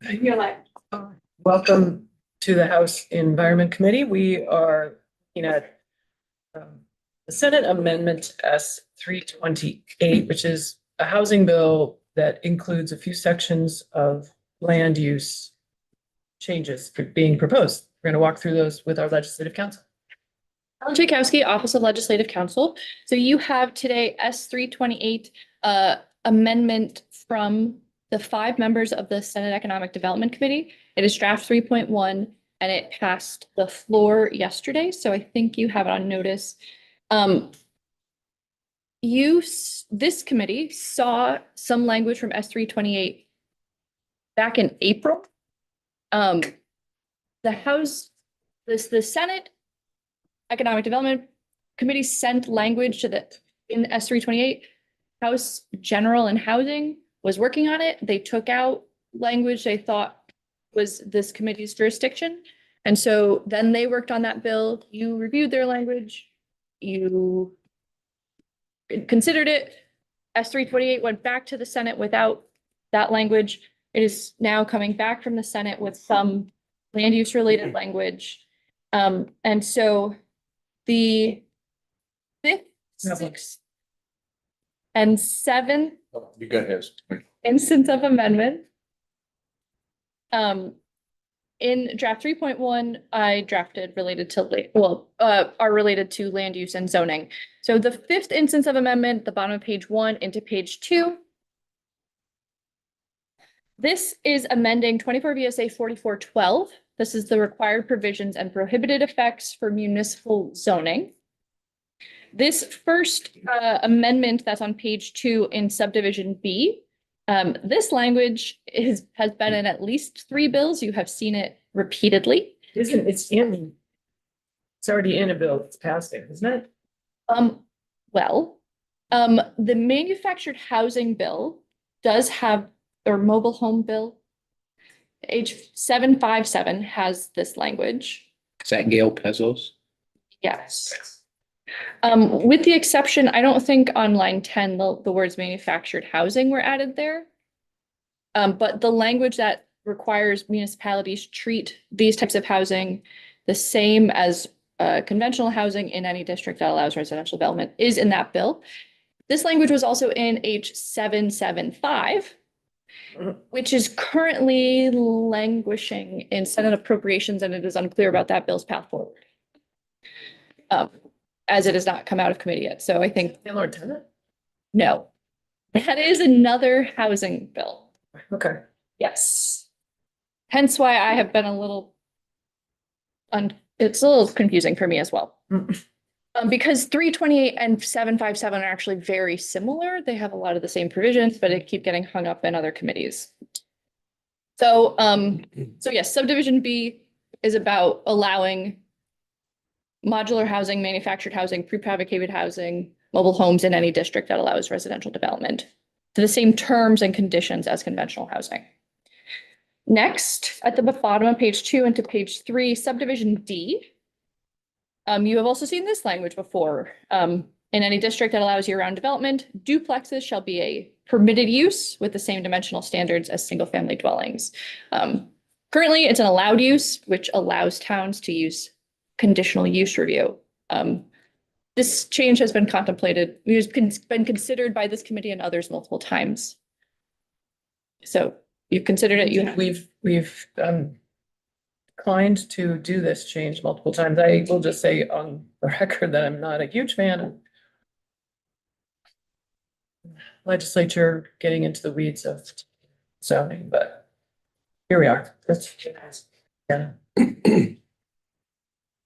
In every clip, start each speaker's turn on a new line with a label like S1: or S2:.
S1: You're like, welcome to the House Environment Committee. We are looking at the Senate Amendment S 328, which is a housing bill that includes a few sections of land use changes being proposed. We're going to walk through those with our legislative counsel.
S2: Ellen Tchaikovsky, Office of Legislative Counsel. So you have today S 328 amendment from the 5 members of the Senate Economic Development Committee. It is draft 3.1 and it passed the floor yesterday. So I think you have it on notice. This committee saw some language from S 328 back in April. The Senate Economic Development Committee sent language to in S 328. House General and Housing was working on it. They took out language they thought was this committee's jurisdiction. And so then they worked on that bill. You reviewed their language. You considered it. S 328 went back to the Senate without that language. It is now coming back from the Senate with some land use related language. And so the 5th, 6th, and 7th
S3: You got his.
S2: instance of amendment. In draft 3.1, I drafted related to, are related to land use and zoning. So the 5th instance of amendment, the bottom of page 1 into page 2. This is amending 24 VSA 4412. This is the required provisions and prohibited effects for municipal zoning. This first amendment that's on page 2 in subdivision B, this language has been in at least 3 bills. You have seen it repeatedly.
S1: It's already in a bill. It's passed it, isn't it?
S2: The manufactured housing bill does have, or mobile home bill, H 757 has this language.
S3: Is that Gail Pezos?
S2: Yes. With the exception, I don't think on line 10, the words manufactured housing were added there. But the language that requires municipalities treat these types of housing the same as conventional housing in any district that allows residential development is in that bill. This language was also in H 775, which is currently languishing in Senate appropriations, and it is unclear about that bill's path forward. As it has not come out of committee yet. So I think
S1: Landlord tenant?
S2: no, that is another housing bill.
S1: Okay.
S2: Yes. Hence why I have been a little, it's a little confusing for me as well. Because 328 and 757 are actually very similar. They have a lot of the same provisions, but it keep getting hung up in other committees. So, yes, subdivision B is about allowing modular housing, manufactured housing, prefabricated housing, mobile homes in any district that allows residential development to the same terms and conditions as conventional housing. Next, at the bottom of page 2 into page 3, subdivision D. You have also seen this language before. In any district that allows year-round development, duplexes shall be a permitted use with the same dimensional standards as single-family dwellings. Currently, it's an allowed use, which allows towns to use conditional use review. This change has been contemplated, it's been considered by this committee and others multiple times. So you've considered it.
S1: We've declined to do this change multiple times. I will just say on the record that I'm not a huge fan of legislature getting into the weeds of zoning, but here we are. Yeah.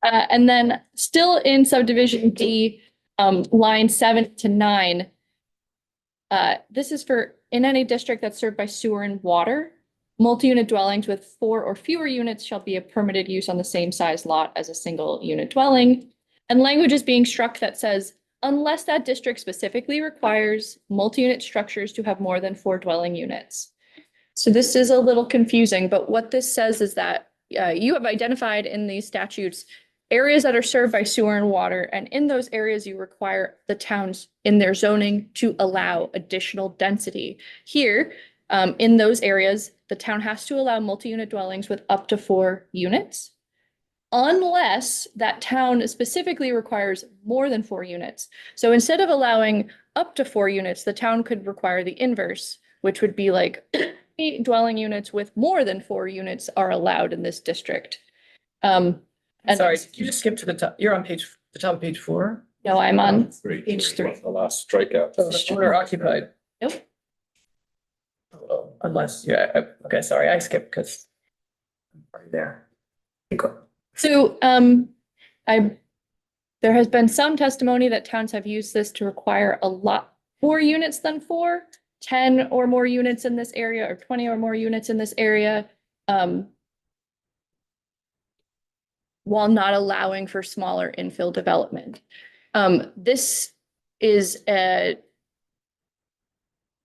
S2: And then still in subdivision D, line 7 to 9. This is for in any district that's served by sewer and water. Multi-unit dwellings with 4 or fewer units shall be a permitted use on the same size lot as a single unit dwelling. And language is being struck that says, unless that district specifically requires multi-unit structures to have more than 4 dwelling units. So this is a little confusing, but what this says is that you have identified in these statutes areas that are served by sewer and water, and in those areas you require the towns in their zoning to allow additional density. Here, In those areas, the town has to allow multi-unit dwellings with up to 4 units, unless that town specifically requires more than 4 units. So instead of allowing up to 4 units, the town could require the inverse, which would be like dwelling units with more than 4 units are allowed in this district. And
S1: Sorry, you just skipped to the top. You're on the top of page 4.
S2: no, I'm on
S3: Three.
S2: page 3.
S3: The last strikeout.
S1: So the owner occupied.
S2: Nope.
S1: Oh, unless, yeah, okay, sorry, I skipped because I'm already there.
S2: So, there has been some testimony that towns have used this to require a lot more units than 4, 10 or more units in this area, or 20 or more units in this area. While not allowing for smaller infill development. This is there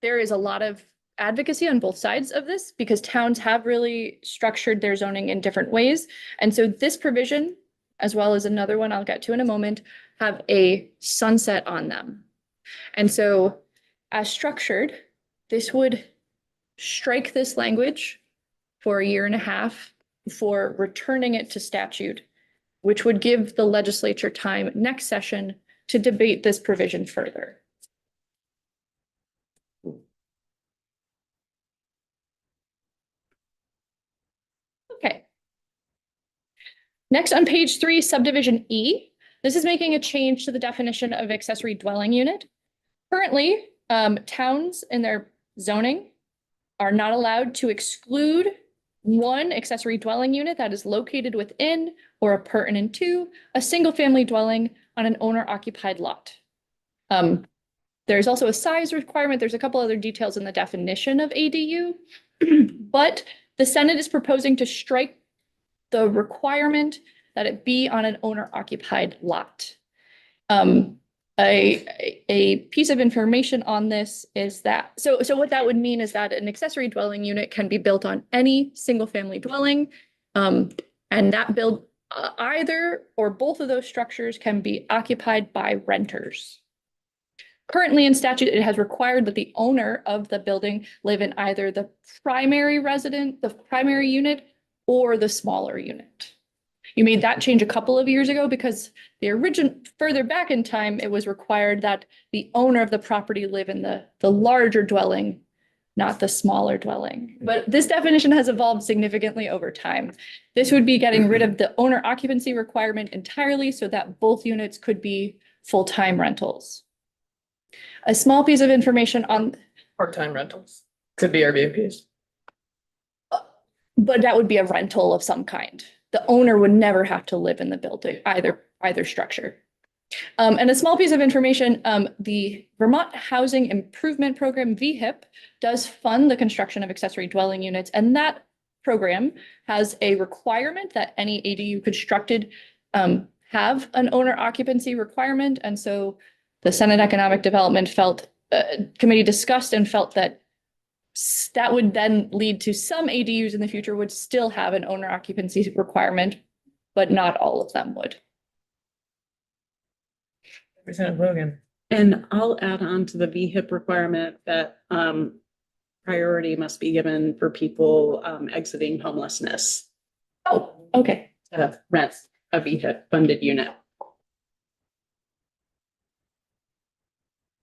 S2: is a lot of advocacy on both sides of this because towns have really structured their zoning in different ways. And so this provision, as well as another one I'll get to in a moment, have a sunset on them. And so as structured, this would strike this language for 1.5 years before returning it to statute, which would give the legislature time next session to debate this provision further. Okay. Next on page 3, subdivision E. This is making a change to the definition of accessory dwelling unit. Currently, towns in their zoning are not allowed to exclude one accessory dwelling unit that is located within or appurtenant to a single family dwelling on an owner occupied lot. There's also a size requirement. There's a couple other details in the definition of ADU, but the Senate is proposing to strike the requirement that it be on an owner occupied lot. A piece of information on this is that, so what that would mean is that an accessory dwelling unit can be built on any single family dwelling. And that build, either or both of those structures can be occupied by renters. Currently in statute, it has required that the owner of the building live in either the primary resident, the primary unit, or the smaller unit. You made that change a couple of years ago because the original, further back in time, it was required that the owner of the property live in the larger dwelling, not the smaller dwelling. But this definition has evolved significantly over time. This would be getting rid of the owner occupancy requirement entirely so that both units could be full-time rentals. A small piece of information on
S1: Part-time rentals, could be Airbnbs.
S2: but that would be a rental of some kind. The owner would never have to live in the building, either structure. And a small piece of information, the Vermont Housing Improvement Program, VHIP, does fund the construction of accessory dwelling units. And that program has a requirement that any ADU constructed have an owner occupancy requirement. And so the Senate Economic Development Committee discussed and felt that that would then lead to some ADUs in the future would still have an owner occupancy requirement, but not all of them would.
S1: Representative Logan.
S4: And I'll add on to the VHIP requirement that priority must be given for people exiting homelessness.
S2: Oh, okay.
S4: Rent a VHIP funded unit.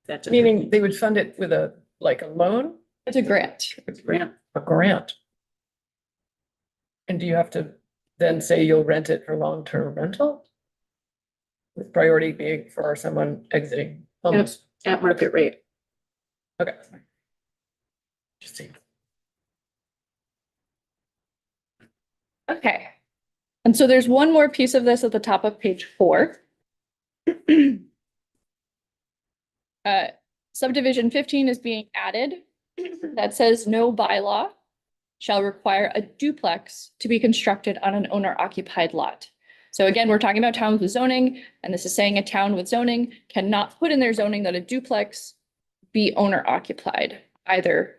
S4: That's
S1: Meaning they would fund it with a loan?
S2: It's a grant.
S4: grant.
S1: A grant. And do you have to then say you'll rent it for long-term rental? With priority being for someone exiting homes?
S4: At market rate.
S1: Okay. Interesting.
S2: Okay. And so there's one more piece of this at the top of page 4. Subdivision 15 is being added that says no bylaw shall require a duplex to be constructed on an owner occupied lot. So again, we're talking about towns with zoning, and this is saying a town with zoning cannot put in their zoning that a duplex be owner occupied, either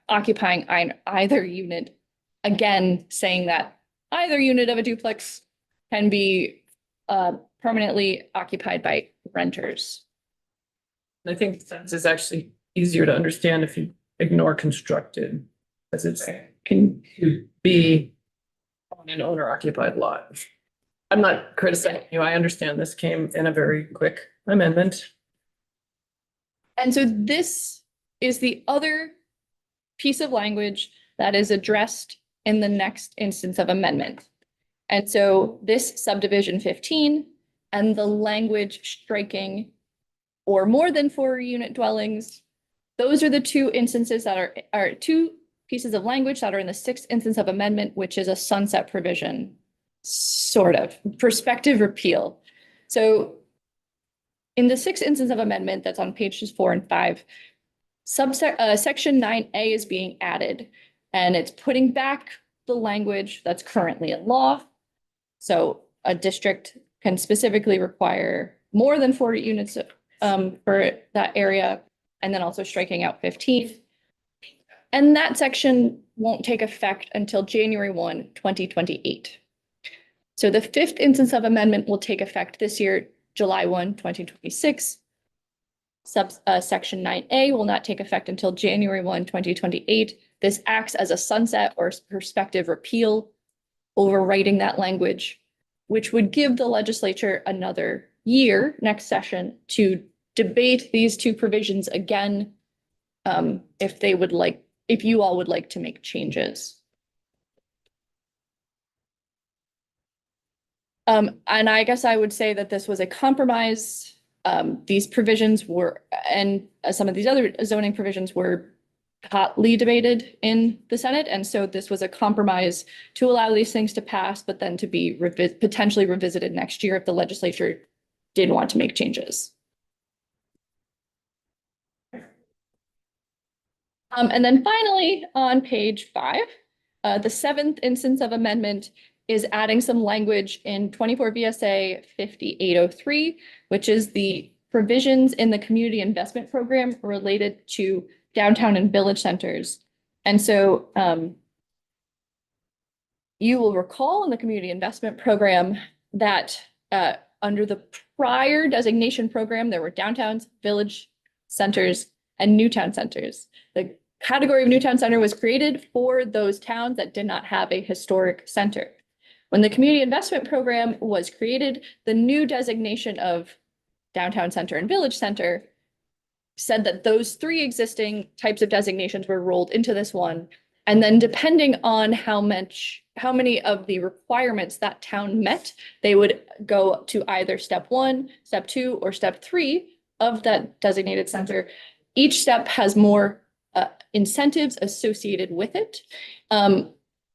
S2: occupying either unit. Again, saying that either unit of a duplex can be permanently occupied by renters.
S1: I think this is actually easier to understand if you ignore constructed, as it's can be on an owner occupied lot. I'm not criticizing you. I understand this came in a very quick amendment.
S2: And so this is the other piece of language that is addressed in the next instance of amendment. And so this subdivision 15 and the language striking or more than 4 unit dwellings, those are the two instances that are two pieces of language that are in the 6th instance of amendment, which is a sunset provision, sort of prospective repeal. So in the 6th instance of amendment that's on pages 4 and 5, section 9A is being added, and it's putting back the language that's currently in law. So a district can specifically require more than 4 units for that area, and then also striking out 15. And that section won't take effect until January 1, 2028. So the 5th instance of amendment will take effect this year, July 1, 2026. Section 9A will not take effect until January 1, 2028. This acts as a sunset or prospective repeal, overwriting that language, which would give the legislature another year next session to debate these two provisions again, if you all would like to make changes. And I guess I would say that this was a compromise. These provisions were, and some of these other zoning provisions were hotly debated in the Senate. And so this was a compromise to allow these things to pass, but then to be potentially revisited next year if the legislature did want to make changes. And then finally, on page 5, the 7th instance of amendment is adding some language in 24 VSA 5803, which is the provisions in the community investment program related to downtown and village centers. And so you will recall in the community investment program that under the prior designation program, there were downtowns, village centers, and new town centers. The category of new town center was created for those towns that did not have a historic center. When the community investment program was created, the new designation of downtown center and village center said that those 3 existing types of designations were rolled into this one. And then depending on how many of the requirements that town met, they would go to either step 1, step 2, or step 3 of that designated center. Each step has more incentives associated with it.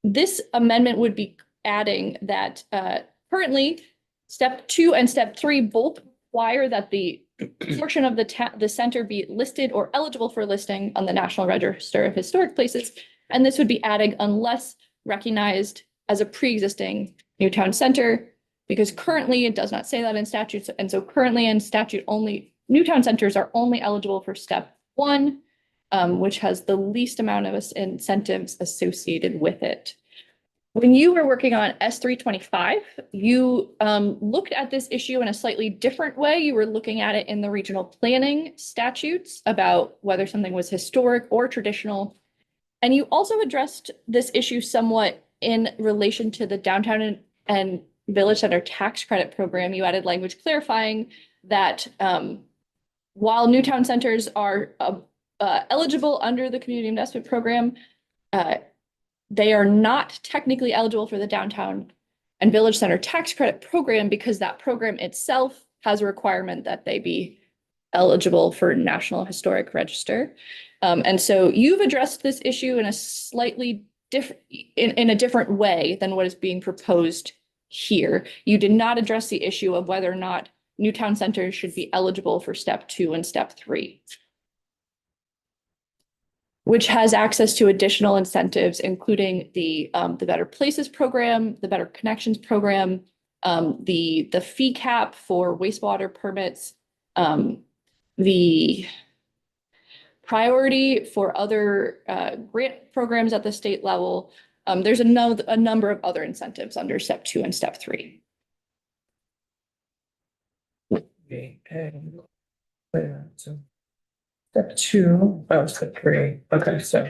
S2: This amendment would be adding that currently step 2 and step 3 both require that the portion of the center be listed or eligible for listing on the National Register of Historic Places. And this would be adding unless recognized as a pre-existing new town center, because currently it does not say that in statutes. And so currently in statute, only new town centers are only eligible for step 1, which has the least amount of incentives associated with it. When you were working on S325, you looked at this issue in a slightly different way. You were looking at it in the regional planning statutes about whether something was historic or traditional. And you also addressed this issue somewhat in relation to the downtown and village center tax credit program. You added language clarifying that while new town centers are eligible under the community investment program, they are not technically eligible for the downtown and village center tax credit program because that program itself has a requirement that they be eligible for National Historic Register. And so you've addressed this issue in a slightly different, in a different way than what is being proposed here. You did not address the issue of whether or not new town centers should be eligible for step 2 and step 3. Which has access to additional incentives, including the Better Places program, the Better Connections program, the fee cap for wastewater permits, the priority for other grant programs at the state level. There's a number of other incentives under step 2 and step 3.
S1: Okay. So Step 2, oh, step 3, okay, so.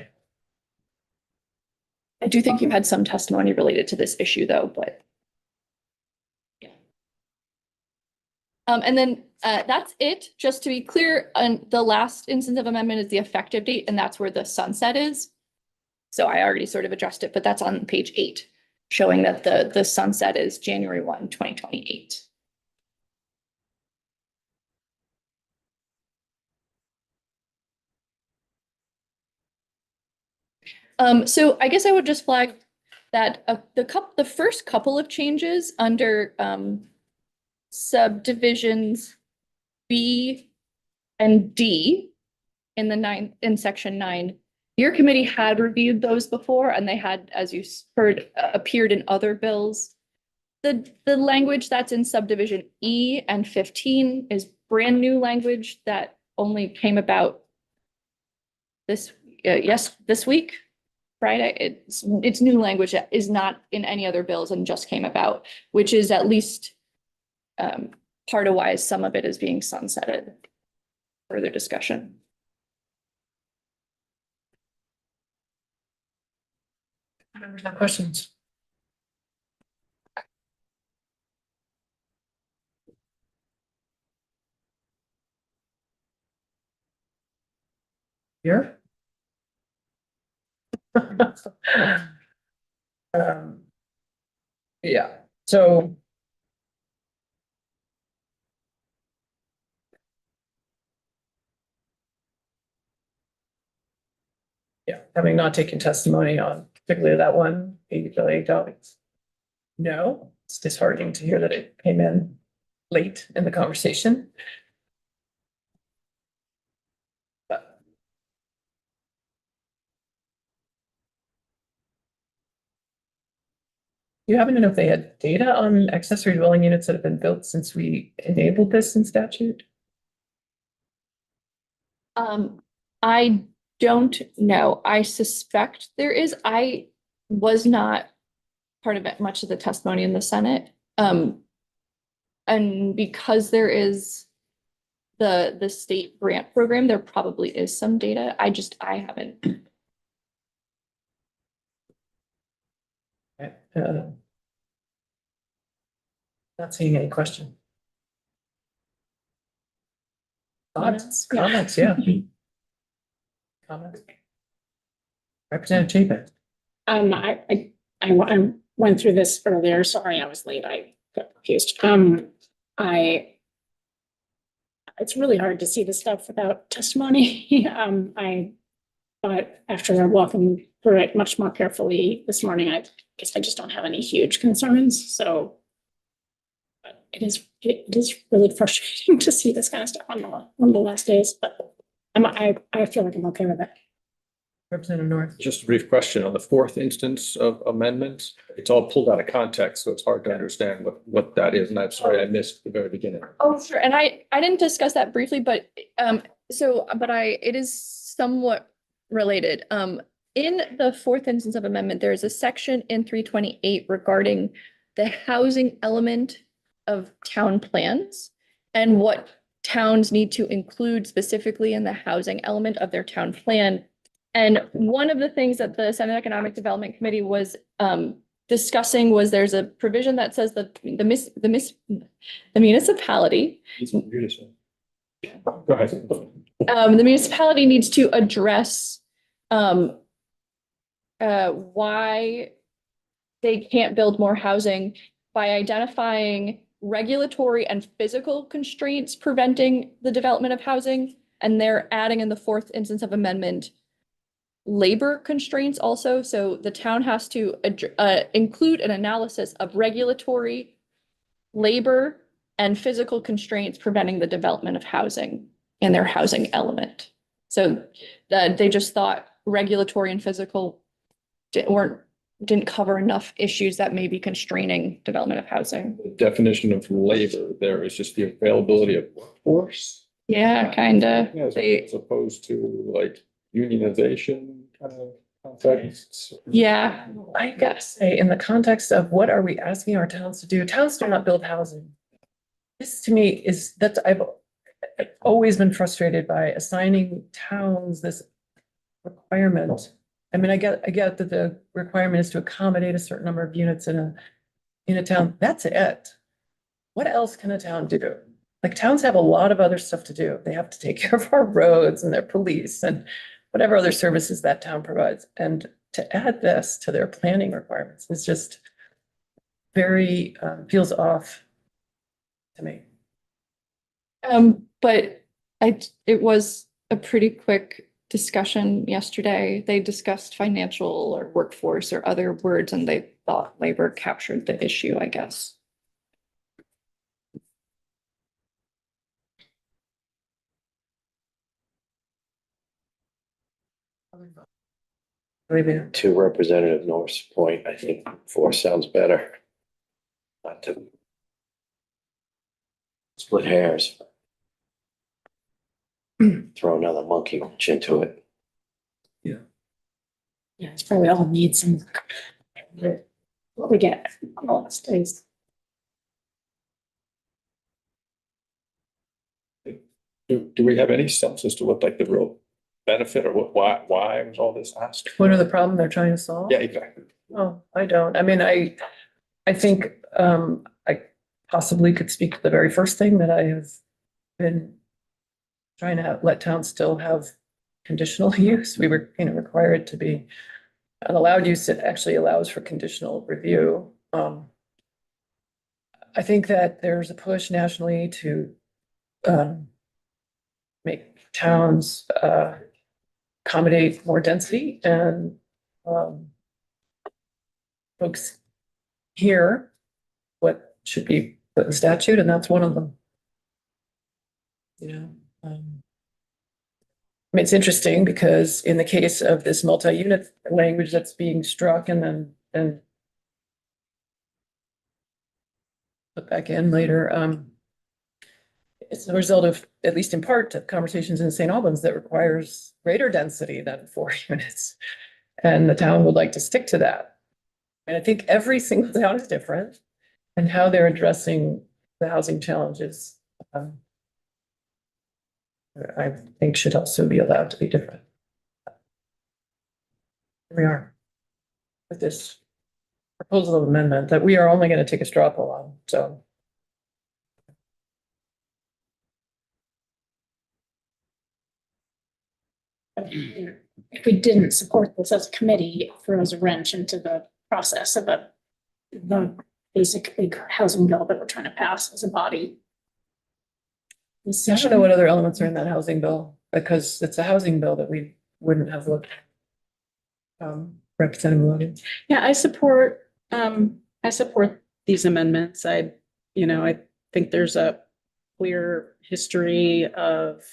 S2: I do think you had some testimony related to this issue though, but. Yeah. And then that's it. Just to be clear, the last instance of amendment is the effective date, and that's where the sunset is. So I already sort of addressed it, but that's on page 8, showing that the sunset is January 1, 2028. So I guess I would just flag that the first couple of changes under subdivisions B and D in section 9, your committee had reviewed those before, and they had, as you heard, appeared in other bills. The language that's in subdivision E and 15 is brand new language that only came about this week. Friday. It's new language that is not in any other bills and just came about, which is at least part of why some of it is being sunsetted. Further discussion.
S1: Members have questions? Here? Yeah, so. Yeah, having not taken testimony on particularly that one, we really don't. No, it's disheartening to hear that it came in late in the conversation. But you happen to know if they had data on accessory dwelling units that have been built since we enabled this in statute?
S2: I don't know. I suspect there is. I was not part of it, much of the testimony in the Senate. And because there is the state grant program, there probably is some data. I haven't.
S1: Not seeing any question. Thoughts, comments, yeah. Comments. Representative Chapin.
S5: I went through this earlier. Sorry, I was late. I got confused. It's really hard to see the stuff without testimony. I thought after walking through it much more carefully this morning, I guess I just don't have any huge concerns. So it is really frustrating to see this kind of stuff on the last days, but I feel like I'm okay with it.
S1: Representative North.
S3: Just a brief question on the 4th instance of amendments. It's all pulled out of context, so it's hard to understand what that is. And I'm sorry, I missed the very beginning.
S2: Oh, sure. And I didn't discuss that briefly, but it is somewhat related. In the 4th instance of amendment, there is a section in 328 regarding the housing element of town plans and what towns need to include specifically in the housing element of their town plan. And one of the things that the Senate Economic Development Committee was discussing was there's a provision that says that the municipality.
S3: Go ahead.
S2: The municipality needs to address why they can't build more housing by identifying regulatory and physical constraints preventing the development of housing. And they're adding in the 4th instance of amendment labor constraints also. So the town has to include an analysis of regulatory, labor, and physical constraints preventing the development of housing in their housing element. So they just thought regulatory and physical didn't cover enough issues that may be constraining development of housing.
S3: The definition of labor there is just the availability of workforce.
S2: Yeah, kind of.
S3: Yeah, as opposed to like unionization kind of contexts.
S2: Yeah.
S1: I gotta say, in the context of what are we asking our towns to do? Towns do not build housing. This to me is I've always been frustrated by assigning towns this requirement. I mean, I get that the requirement is to accommodate a certain number of units in a town. That's it. What else can a town do? Like towns have a lot of other stuff to do. They have to take care of our roads and their police and whatever other services that town provides. And to add this to their planning requirements is just very, feels off to me.
S2: But it was a pretty quick discussion yesterday. They discussed financial or workforce or other words, and they thought labor captured the issue, I guess.
S1: Maybe.
S6: To Representative North's point, I think four sounds better. Not to split hairs. Throw another monkey wrench into it.
S5: Yeah, it's probably all need some. What we get all these days.
S3: Do we have any sense as to what like the real benefit or why was all this asked?
S1: What are the problem they're trying to solve?
S3: Yeah, exactly.
S1: Oh, I don't. I mean, I think, I possibly could speak to the very first thing that I have been trying to let towns still have conditional use. We were, required to be an allowed use. It actually allows for conditional review. I think that there's a push nationally to, make towns, accommodate more density and, folks hear what should be put in statute, and that's one of them. I mean, it's interesting because in the case of this multi-unit language that's being struck and then put back in later, it's a result of, at least in part, of conversations in St. Albans that requires greater density than 4 units. And the town would like to stick to that. And I think every single town is different, and how they're addressing the housing challenges, I think should also be allowed to be different. Here we are with this proposal of amendment that we are only going to take a straw poll on, so.
S5: If we didn't support this as a committee, it throws a wrench into the process of the basically housing bill that we're trying to pass as a body.
S1: I don't know what other elements are in that housing bill, because it's a housing bill that we wouldn't have looked. Representative Williams.
S4: Yeah, I support these amendments. I think there's a clear history of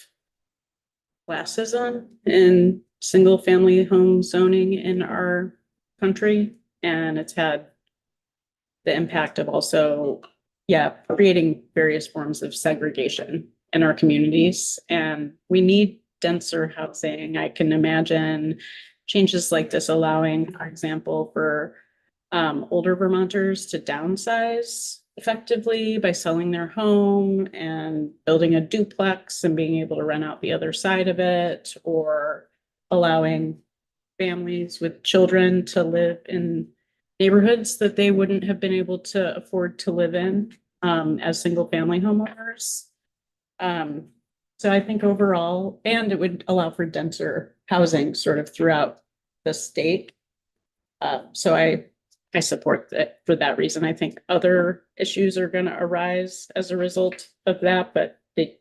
S4: classism in single family home zoning in our country. And it's had the impact of also, creating various forms of segregation in our communities. And we need denser housing. I can imagine changes like this allowing, for example, for older Vermonters to downsize effectively by selling their home and building a duplex and being able to rent out the other side of it, or allowing families with children to live in neighborhoods that they wouldn't have been able to afford to live in as single family homeowners. So I think overall, and it would allow for denser housing sort of throughout the state. So I support that for that reason. I think other issues are going to arise as a result of that, but they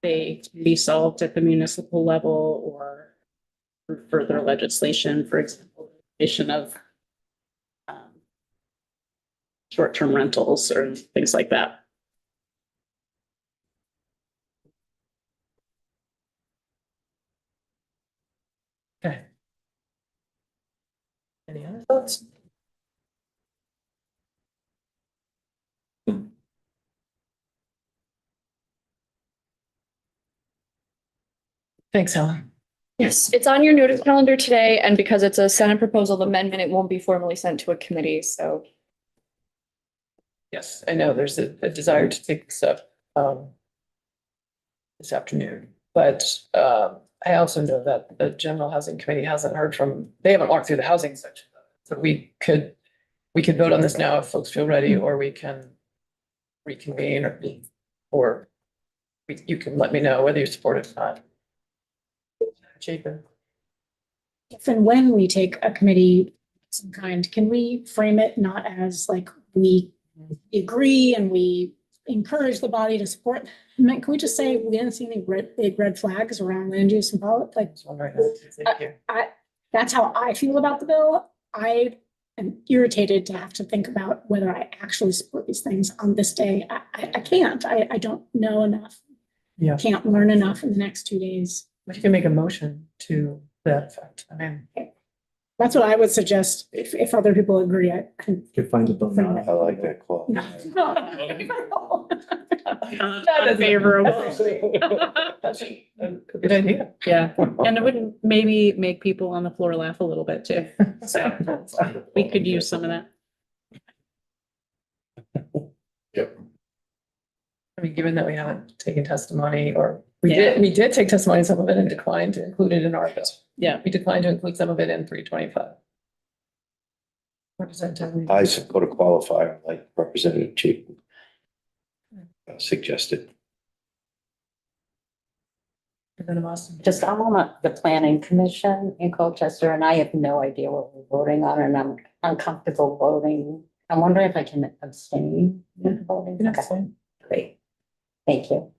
S4: can be solved at the municipal level or through further legislation, for example, of short-term rentals or things like that.
S1: Okay. Any other thoughts? Thanks, Helen.
S2: Yes, it's on your notice calendar today, and because it's a Senate proposal amendment, it won't be formally sent to a committee, so.
S1: Yes, I know there's a desire to take this up. this afternoon. But I also know that the General Housing Committee hasn't heard from, they haven't walked through the housing section. So we could vote on this now if folks feel ready, or we can reconvene, or you can let me know whether you support it or not. Jacob.
S5: If and when we take a committee of some kind, can we frame it not as like we agree and we encourage the body to support? I mean, can we just say we didn't see any big red flags around land use and politics? Like,
S1: Just wondering how to think here.
S5: that's how I feel about the bill. I am irritated to have to think about whether I actually support these things on this day. I can't. I don't know enough.
S1: Yeah.
S5: Can't learn enough in the next 2 days.
S1: But you can make a motion to that effect. I mean,
S5: That's what I would suggest. If other people agree, I can.
S3: Could find it on
S6: I like that quote.
S4: Unfavorable.
S1: that's a good idea.
S4: Yeah, and it would maybe make people on the floor laugh a little bit too. So we could use some of that.
S1: I mean, given that we haven't taken testimony, or we did take testimony, some of it, and declined to include it in our bill.
S4: Yeah.
S1: We declined to include some of it in 325. Representative.
S6: I support a qualifier like Representative Chief suggested.
S1: Representative Austin.
S7: Just, I'm on the planning commission in Colchester and I have no idea what we're voting on and I'm uncomfortable voting. I'm wondering if I can abstain in voting.
S1: Yes,
S7: Okay,
S1: fine.
S7: great. Thank you.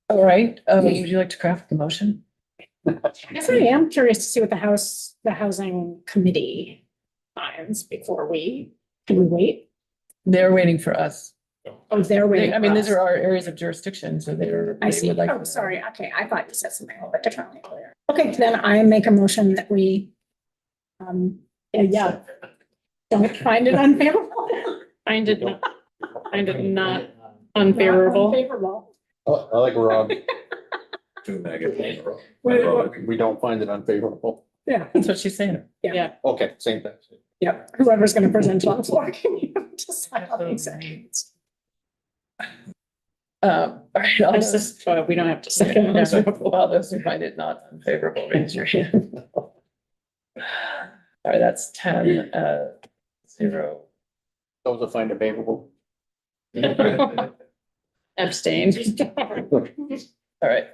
S1: All right, would you like to craft the motion?
S5: I guess I am curious to see what the housing committee finds before can we wait?
S1: They're waiting for us.
S5: Oh, they're waiting.
S1: I mean,
S5: for
S1: these
S5: us.
S1: are our areas of jurisdiction, so they're.
S5: I
S1: they
S5: see.
S1: would like
S5: Oh,
S1: to-
S5: sorry. Okay, I thought you said something a little bit differently earlier. Okay, then I make a motion that we, don't find it unfavorable.
S4: Find it not unfavorable.
S5: Unfavorable.
S3: I like Rob.
S6: Too negative.
S3: We don't find it unfavorable.
S5: Yeah,
S1: That's what she's saying.
S4: Yeah,
S3: Okay, same thing.
S5: yep. Whoever's gonna present on the floor, can you decide on the exact dates?
S1: All right, I'll just.
S4: we don't have to second it.
S1: Well, those who find it not unfavorable, raise your hand. All right, that's 10, 0.
S3: Those that find it favorable.
S4: Abstain.
S1: All right.